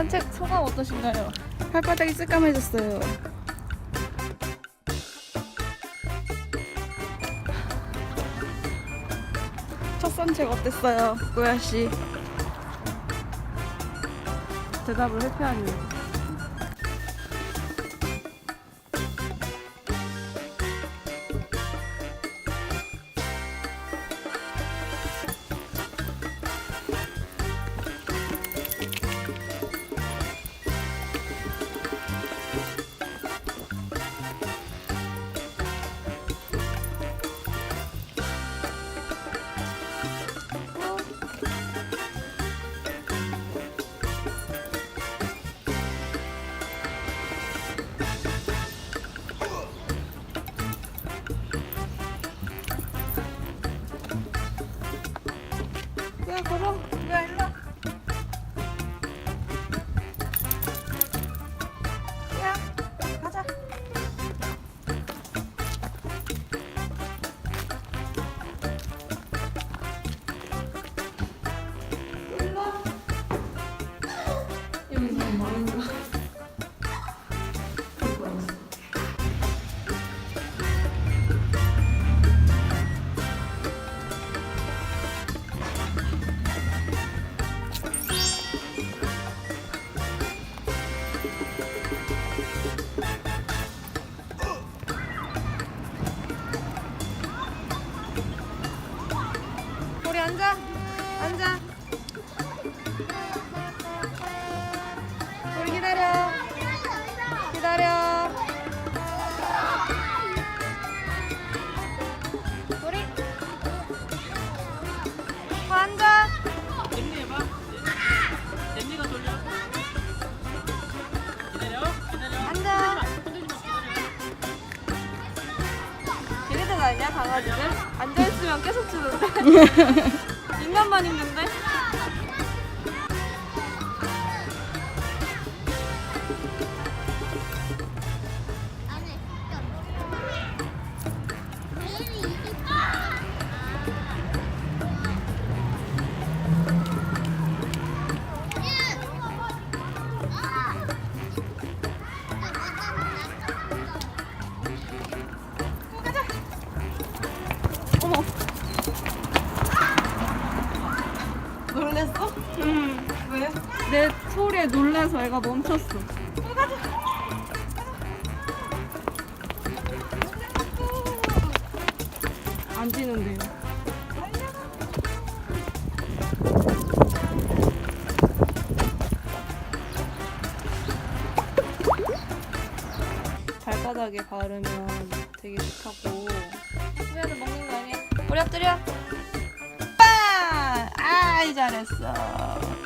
산책 소감 어떠신가요? 발바닥이 새까매졌어요. 첫 산책 어땠어요, 고야씨? 대답을 회피하니. 야, 걸어. 야, 일로. 야, 가자. 일로. 여기 사람 많은가? 우리 앉아. 앉아. 우리 기다려. 기다려. 우리 앉아. 냄새 해봐. 냄새가 돌려. 기다려. 앉아. 흔들지 마. 기다려. 걔네들 아니야 강아지들? 앉아있으면 계속 주는데? 인간만 있는데? 어머. 놀랬어? 응. 왜? 내 소리에 놀라서 애가 멈췄어. 안 지는데요. 발바닥에 바르면 되게 좋다고. 우리한테 먹는 거 아니야? 뿌려. 빵! 아이, 잘했어.